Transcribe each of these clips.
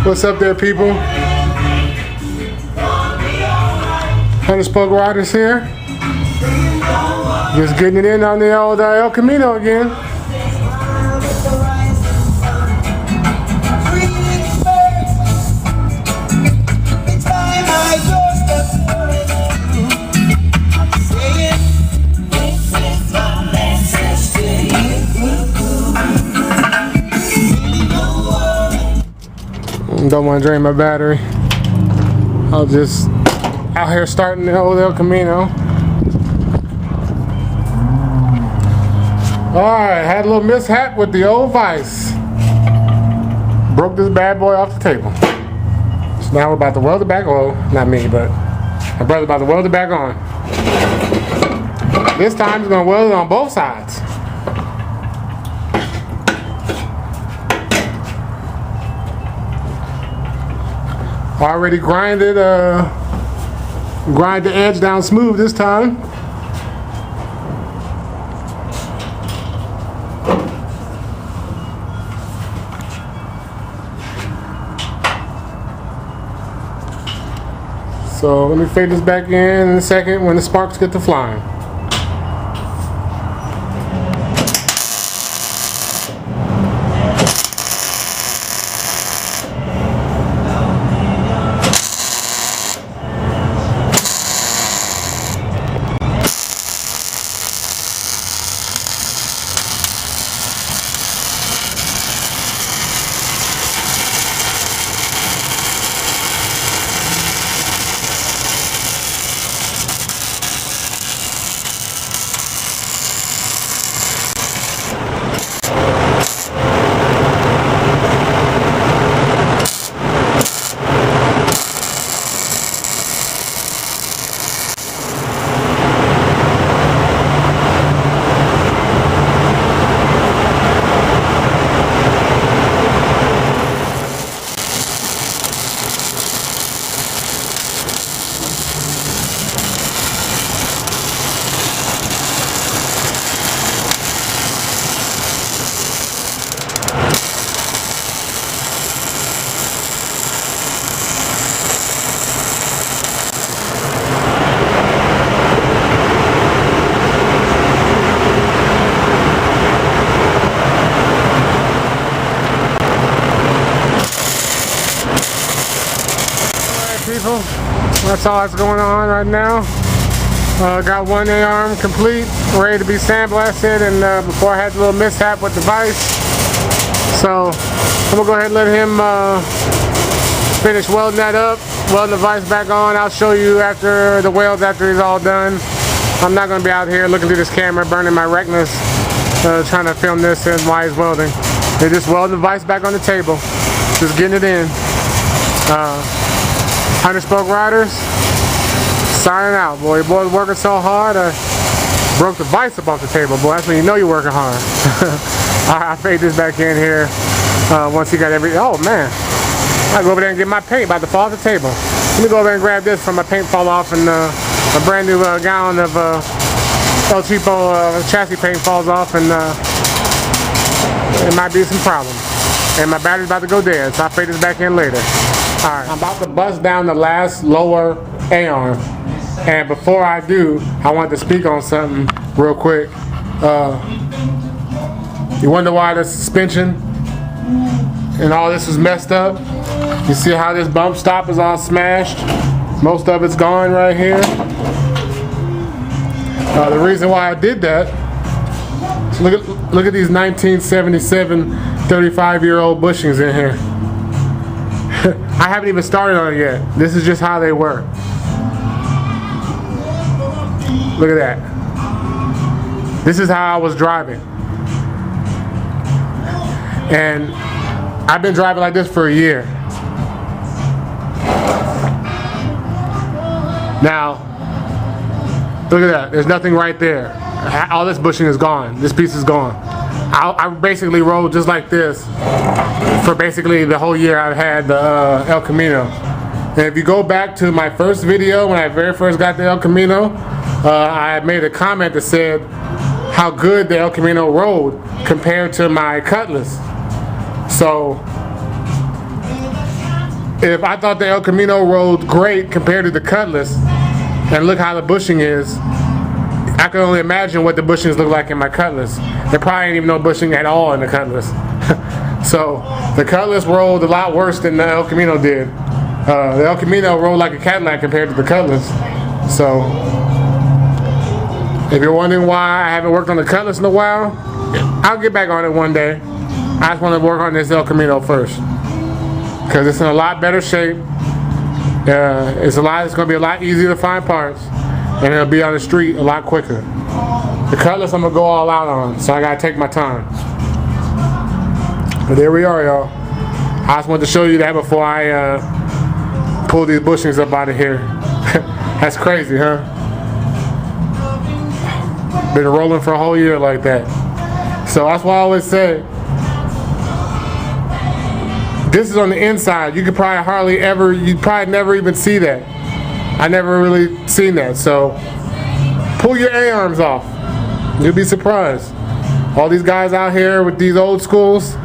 What's up there, people? 100 Spoke Riders here. Just getting it in on the old El Camino again. Don't want to drain my battery. I'll just out here starting the old El Camino. Alright, had a little mishap with the old Vise. Broke this bad boy off the table. So now we're about to weld it back. Well, not me, but my brother's about to weld it back on. This time he's going to weld it on both sides. Already grinded, grind the edge down smooth this time. So let me fade this back in a second when the sparks get to flying. People, that's all that's going on right now. Got one A-arm complete, ready to be sandblasted, and before I had a little mishap with the Vise. So I'm gonna go ahead and let him finish welding that up, welding the Vise back on. I'll show you after the welds, after he's all done. I'm not gonna be out here looking through this camera, burning my retinas, trying to film this and while he's welding. They're just welding the Vise back on the table, just getting it in. 100 Spoke Riders, signing out, boy. Your boy's working so hard, I broke the Vise up off the table, boy. That's when you know you're working hard. I fade this back in here once he got everything. Oh, man. I go over there and get my paint, about to fall off the table. Let me go over there and grab this before my paint fall off and a brand new gallon of El Cheapo chassis paint falls off, and it might be some problems. And my battery's about to go dead, so I'll fade this back in later. Alright, I'm about to bust down the last lower A-arm, and before I do, I want to speak on something real quick. You wonder why the suspension and all this is messed up? You see how this bump stop is all smashed? Most of it's gone right here. The reason why I did that, so look at these 1977 35-year-old bushings in here. I haven't even started on it yet. This is just how they work. Look at that. This is how I was driving. And I've been driving like this for a year. Now, look at that. There's nothing right there. All this bushing is gone. This piece is gone. I basically rode just like this for basically the whole year I've had the El Camino. And if you go back to my first video when I very first got the El Camino, I made a comment that said how good the El Camino rode compared to my Cutlass. So if I thought the El Camino rode great compared to the Cutlass, and look how the bushing is, I can only imagine what the bushings look like in my Cutlass. There probably ain't even no bushing at all in the Cutlass. So the Cutlass rolled a lot worse than the El Camino did. The El Camino rolled like a Cadillac compared to the Cutlass. So if you're wondering why I haven't worked on the Cutlass in a while, I'll get back on it one day. I just want to work on this El Camino first, because it's in a lot better shape. It's going to be a lot easier to find parts, and it'll be on the street a lot quicker. The Cutlass I'm going to go all out on, so I got to take my time. But there we are, y'all. I just wanted to show you that before I pull these bushings up out of here. That's crazy, huh? Been rolling for a whole year like that. So that's why I always say, this is on the inside. You could probably you'd probably never even see that. I never really seen that. So pull your A-arms off. You'll be surprised. All these guys out here with these old schools,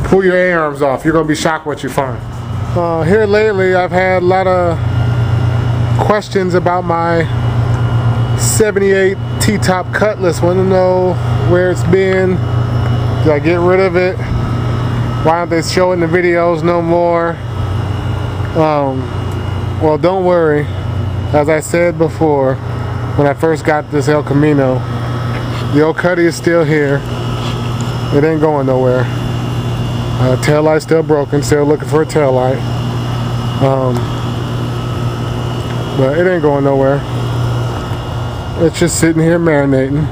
pull your A-arms off. You're going to be shocked what you find. Here lately, I've had a lot of questions about my 78 T-top Cutlass. Want to know where it's been. Did I get rid of it? Why aren't they showing the videos no more? Well, don't worry. As I said before, when I first got this El Camino, the old Cuddy is still here. It ain't going nowhere. Tail light's still broken, still looking for a tail light. But it ain't going nowhere. It's just sitting here marinating.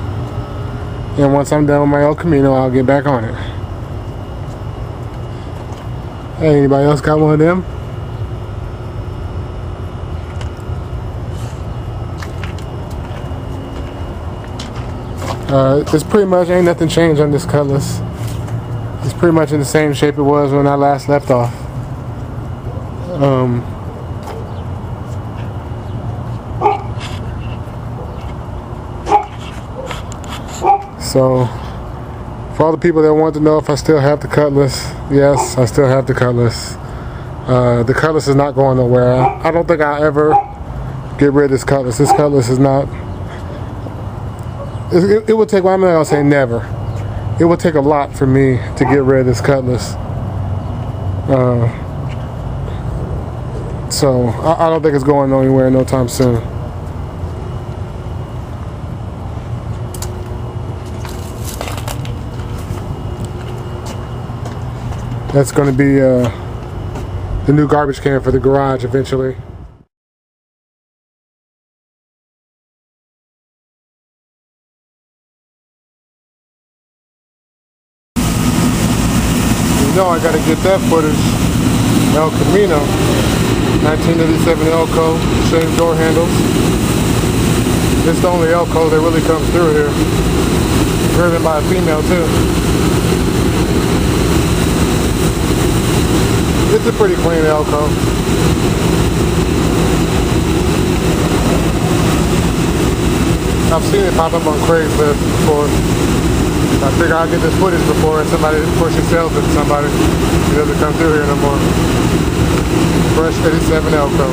And once I'm done with my El Camino, I'll get back on it. Hey, anybody else got one of them? It's pretty much ain't nothing changed on this Cutlass. It's pretty much in the same shape it was when I last left off. So, for all the people that want to know if I still have the Cutlass, yes, I still have the Cutlass. The Cutlass is not going nowhere. I don't think I'll ever get rid of this Cutlass. This Cutlass is not... It would take, well, I'm not going to say never. It would take a lot for me to get rid of this Cutlass. So, I don't think it's going anywhere no time soon. That's going to be the new garbage can for the garage eventually. You know I got to get that footage. El Camino, 1987 Elco, shaved door handles. This is the only Elco that really comes through here. Driven by a female too. It's a pretty clean Elco. I've seen it pop up on Craigslist before. I figure I'll get this footage before she sells it to somebody. It doesn't come through here no more. Fresh 87 Elco.